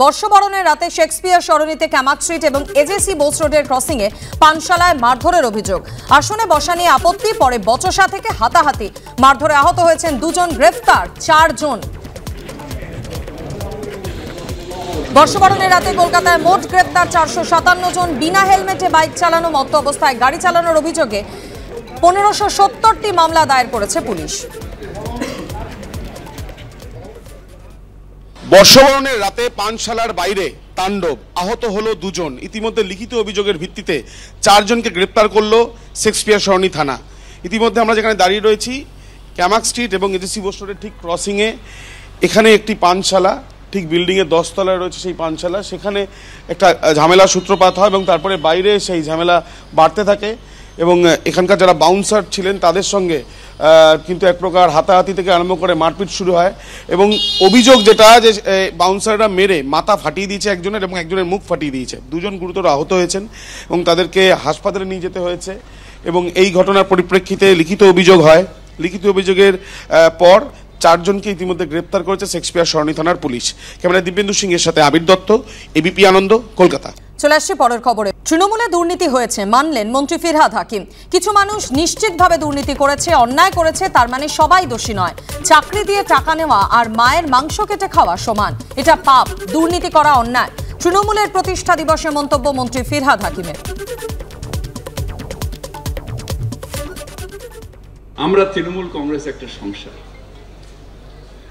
বর্ষবরণের রাতে Shakespeare সরণিতে Camac street এবং এজেসি বোস রোডের ক্রসিং এ পানশালায় মারধরের অভিযোগ। আসনে বসা নিয়ে আপত্তি, পরে বচসা থেকে হাতাহাতি। মারধরে আহত হয়েছেন দুজন, গ্রেফতার 4 জন। বর্ষবরণের রাতে কলকাতায় মোট গ্রেফতার 457 জন। বিনা হেলমেটে বাইক চালানো, মত্ত অবস্থায় গাড়ি চালানোর অভিযোগে 1570টি মামলা দায়ের করেছে পুলিশ। বর্ষবরণের রাতে পানশালার বাইরে তাণ্ডব, আহত হলো 2 জন। ইতিমধ্যে লিখিত অভিযোগের ভিত্তিতে 4 জনকে গ্রেপ্তার করলো শেক্সপিয়ার সরণি থানা। ইতিমধ্যে আমরা যেখানে দাঁড়িয়ে রয়েছি ক্যামাক স্ট্রিট এবং এজেসি বোস রোডের ঠিক ক্রসিংয়ে, এখানে একটি পানশালা, ঠিক বিল্ডিংয়ের 10 তলায় রয়েছে সেই পানশালা। সেখানে একটা ঝামেলা সূত্রপাত হয় এবং তারপরে বাইরে সেই ঝামেলা বাড়তে থাকে এবং এখানকার যারা বাউন্সার ছিলেন তাদের সঙ্গে কিন্তু এক প্রকার হাতাহাতি থেকে আরম্ভ করে মারপিট শুরু হয়। এবং অভিযোগ যেটা, যে বাউন্সাররা মেরে মাথা ফাটিয়ে দিয়েছে একজনের এবং একজনের মুখ ফাটিয়ে দিয়েছে। 2 জন গুরুতর আহত হয়েছেন এবং তাদেরকে হাসপাতালে নিয়ে যেতে হয়েছে। এবং এই ঘটনার পরিপ্রেক্ষিতে লিখিত অভিযোগ হয়। লিখিত অভিযোগের পর 4 জনকে ইতিমধ্যে গ্রেপ্তার করেছে শেক্সপিয়ার সরণি থানার পুলিশ। ক্যামেরায় দিব্যেন্দু সিং এর সাথে আবির দত্ত, এবিপি আনন্দ, কলকাতা। চলে আসছে পরের খবরে। তৃণমূলে দুর্নীতি হয়েছে মানলেন মন্ত্রী ফিরহাদ হাকিম। কিছু মানুষ নিশ্চিতভাবে দুর্নীতি করেছে, অন্যায় করেছে, তার মানে সবাই দোষী নয়। চাকরি দিয়ে টাকা নেওয়া আর মায়ের মাংস কেটে খাওয়া সমান, এটা পাপ। দুর্নীতি করা অন্যায়। তৃণমূলের প্রতিষ্ঠা দিবসে মন্তব্য মন্ত্রী ফিরহাদ হাকিমের। আমরা তৃণমূল কংগ্রেস একটা সংসার।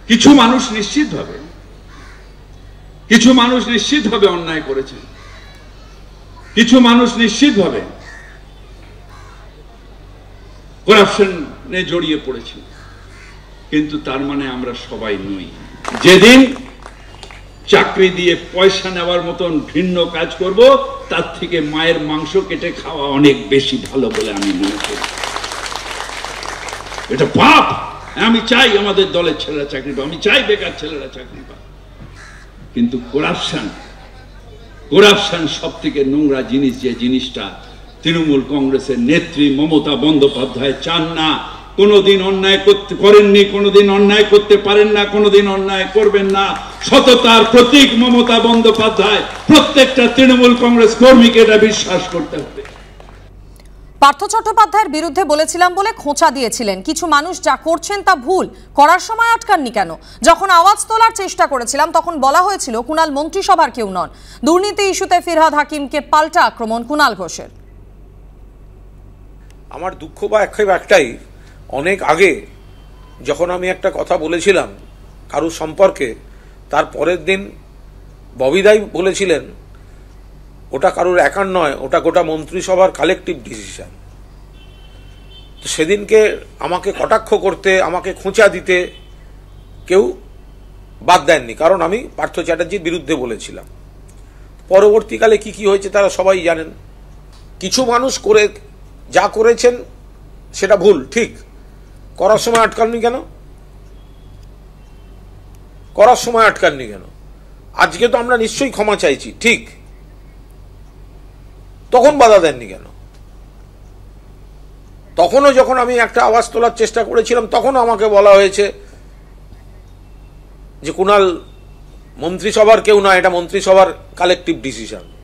কিছু মানুষ নিশ্চিতভাবে অন্যায় করেছে, কিছু মানুষ নিশ্চিতভাবে করাপশনে জড়িয়ে পড়েছে, কিন্তু তার মানে আমরা সবাই নই। যেদিন চাকরি দিয়ে পয়সা নেওয়ার মতন ঘৃণ্য কাজ করব, তার থেকে মায়ের মাংস কেটে খাওয়া অনেক বেশি ভালো বলে আমি মনে করি। এটা পাপ। আমি চাই আমাদের দলের ছেলেরা চাকরি পায়, আমি চাই বেকার ছেলেরা চাকরি পায়, কিন্তু করাপশন সব থেকে নোংরা জিনিস। যে জিনিসটা তৃণমূল কংগ্রেসের নেত্রী মমতা বন্দ্যোপাধ্যায় চান না। কোনোদিন অন্যায় করেননি, কোনোদিন অন্যায় করতে পারেন না, কোনোদিন অন্যায় করবেন না। সততার প্রতীক মমতা বন্দ্যোপাধ্যায়। প্রত্যেকটা তৃণমূল কংগ্রেস কর্মীকে এটা বিশ্বাস করতে হবে। পার্থ চট্টোপাধ্যায়ের বিরুদ্ধে বলেছিলাম বলে খোঁচা দিয়েছিলেন। কিছু মানুষ যা করছেন তা ভুল, করার সময় আটকাননি কেন? যখন আওয়াজ তোলার চেষ্টা করেছিলাম তখন বলা হয়েছিল কুণাল মন্ত্রিসভার কেউ নন। দুর্নীতি ইস্যুতে ফিরহাদ হাকিমকে পাল্টা আক্রমণ কুণাল ঘোষের। আমার দুঃখ বা আক্ষেপ একটাই, অনেক আগে যখন আমি একটা কথা বলেছিলাম কারুর সম্পর্কে, তার পরের দিন ববিদাই বলেছিলেন ওটা কারুর একার নয়, ওটা গোটা মন্ত্রিসভার কালেকটিভ ডিসিশন। তো সেদিনকে আমাকে কটাক্ষ করতে, আমাকে খোঁচা দিতে কেউ বাদ দেননি, কারণ আমি পার্থ চ্যাটার্জির বিরুদ্ধে বলেছিলাম। পরবর্তীকালে কি কি হয়েছে তারা সবাই জানেন। কিছু মানুষ করে যা করেছেন সেটা ভুল, ঠিক। করার সময় আটকাননি কেন? করার সময় আটকাননি কেন? আজকে তো আমরা নিশ্চয়ই ক্ষমা চাইছি, ঠিক। তখন বাধা দেননি কেন? তখনও যখন আমি একটা আওয়াজ তোলার চেষ্টা করেছিলাম তখনও আমাকে বলা হয়েছে যে কুণাল মন্ত্রিসভার কেউ না, এটা মন্ত্রিসভার কালেকটিভ ডিসিশন।